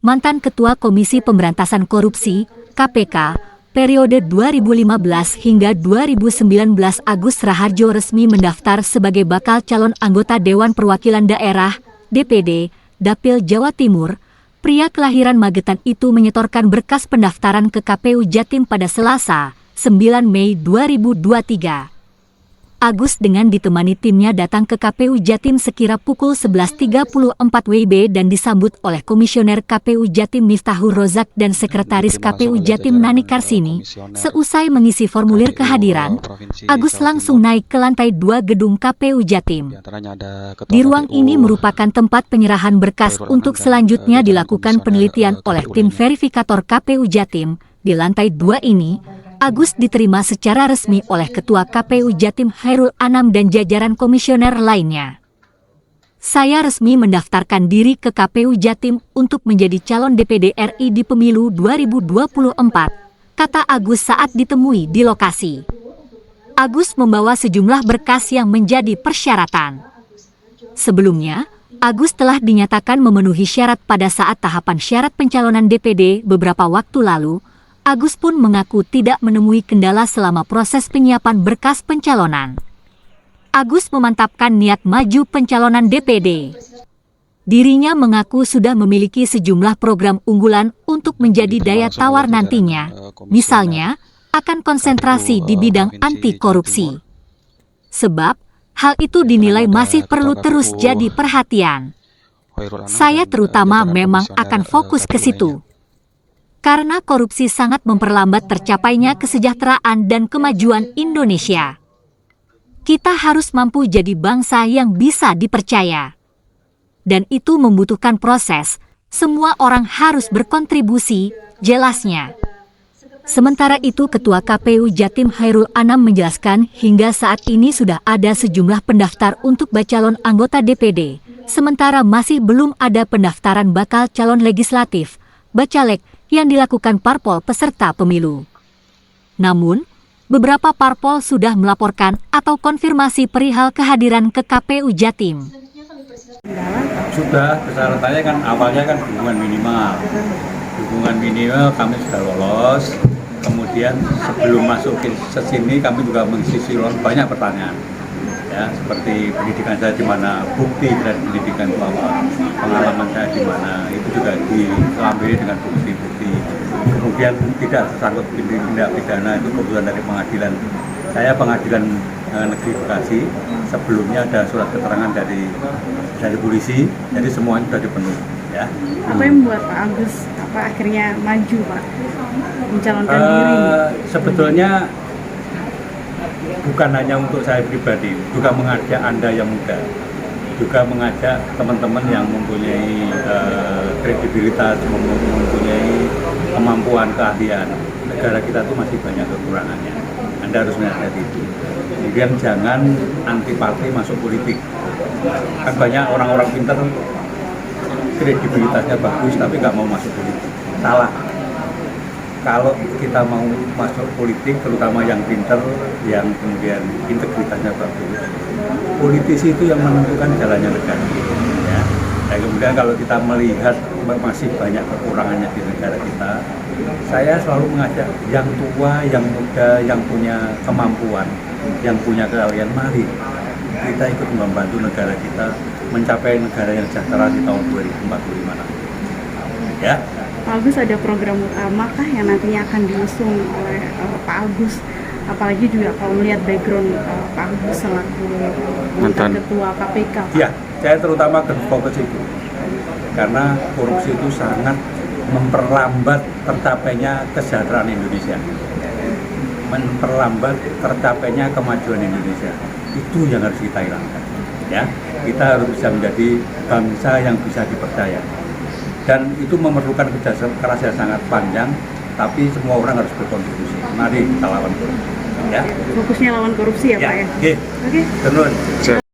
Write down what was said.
mantan Ketua Komisi Pemberantasan Korupsi, KPK, periode 2015 hingga 2019 Agus Raharjo resmi mendaftar sebagai bakal calon anggota Dewan Perwakilan Daerah, DPD, Dapil Jawa Timur. Pria kelahiran Magetan itu menyetorkan berkas pendaftaran ke KPU Jatim pada Selasa, 9 Mei 2023. Agus dengan ditemani timnya datang ke KPU Jatim sekira pukul 11.34 WIB dan disambut oleh Komisioner KPU Jatim Miftahur Rozak dan Sekretaris KPU Jatim Nani Karsini. Seusai mengisi formulir kehadiran, Agus langsung naik ke lantai 2 gedung KPU Jatim. Di ruang ini merupakan tempat penyerahan berkas untuk selanjutnya dilakukan penelitian oleh tim verifikator KPU Jatim. Di lantai 2 ini, Agus diterima secara resmi oleh Ketua KPU Jatim Khairul Anam dan jajaran komisioner lainnya. Saya resmi mendaftarkan diri ke KPU Jatim untuk menjadi calon DPD RI di pemilu 2024, kata Agus saat ditemui di lokasi. Agus membawa sejumlah berkas yang menjadi persyaratan. Sebelumnya, Agus telah dinyatakan memenuhi syarat pada saat tahapan syarat pencalonan DPD beberapa waktu lalu. Agus pun mengaku tidak menemui kendala selama proses penyiapan berkas pencalonan. Agus memantapkan niat maju pencalonan DPD. Dirinya mengaku sudah memiliki sejumlah program unggulan untuk menjadi daya tawar nantinya. Misalnya, akan konsentrasi di bidang anti korupsi. Sebab, hal itu dinilai masih perlu terus jadi perhatian. Saya terutama memang akan fokus ke situ. Karena korupsi sangat memperlambat tercapainya kesejahteraan dan kemajuan Indonesia. Kita harus mampu jadi bangsa yang bisa dipercaya. Dan itu membutuhkan proses, semua orang harus berkontribusi, jelasnya. Sementara itu Ketua KPU Jatim Khairul Anam menjelaskan hingga saat ini sudah ada sejumlah pendaftar untuk bacalon anggota DPD, sementara masih belum ada pendaftaran bakal calon legislatif, bacalek, yang dilakukan parpol peserta pemilu. Namun, beberapa parpol sudah melaporkan atau konfirmasi perihal kehadiran ke KPU Jatim. Sudah, persyaratannya kan awalnya kan dukungan minimal. Dukungan minimal kami sudah lolos. Kemudian sebelum masuk ke sini kami juga mengisi silon banyak pertanyaan. Ya, seperti pendidikan saya di mana, bukti dari pendidikan itu apa, pengalaman saya di mana, itu juga diambil dengan bukti-bukti. Kemudian tidak tersangkut tindak pidana, itu keputusan dari pengadilan. Saya pengadilan negeri Bekasi, sebelumnya ada surat keterangan dari polisi, jadi semuanya sudah dipenuhi. Ya. Apa yang membuat Pak Agus akhirnya maju, Pak, mencalonkan diri? Sebetulnya bukan hanya untuk saya pribadi, juga mengajak Anda yang muda, juga mengajak teman-teman yang mempunyai kredibilitas, mempunyai kemampuan, keahlian. Negara kita itu masih banyak kekurangannya. Anda harus menyadari itu. Kemudian jangan antipati masuk politik. Kan banyak orang-orang pintar, kredibilitasnya bagus, tapi nggak mau masuk politik. Salah. Kalau kita mau masuk politik, terutama yang pinter, yang kemudian integritasnya bagus, politisi itu yang menentukan jalannya negara. Ya. Dan kemudian kalau kita melihat masih banyak kekurangannya di negara kita, saya selalu mengajak yang tua, yang muda, yang punya kemampuan, yang punya keahlian, mari kita ikut membantu negara kita mencapai negara yang sejahtera di tahun 2045 nanti. Ya. Pak Agus ada program utama kah yang nantinya akan diusung oleh Pak Agus? Apalagi juga kalau melihat background Pak Agus selaku mantan Ketua KPK. Iya, saya terutama fokus itu. Karena korupsi itu sangat memperlambat tercapainya kesejahteraan Indonesia. Memperlambat tercapainya kemajuan Indonesia. Itu yang harus kita hilangkan. Ya, kita harus bisa menjadi bangsa yang bisa dipercaya. Dan itu memerlukan kerja keras yang sangat panjang, tapi semua orang harus berkontribusi. Mari kita lawan korupsi. Ya. Fokusnya lawan korupsi ya, Pak ya? Oke. Terus.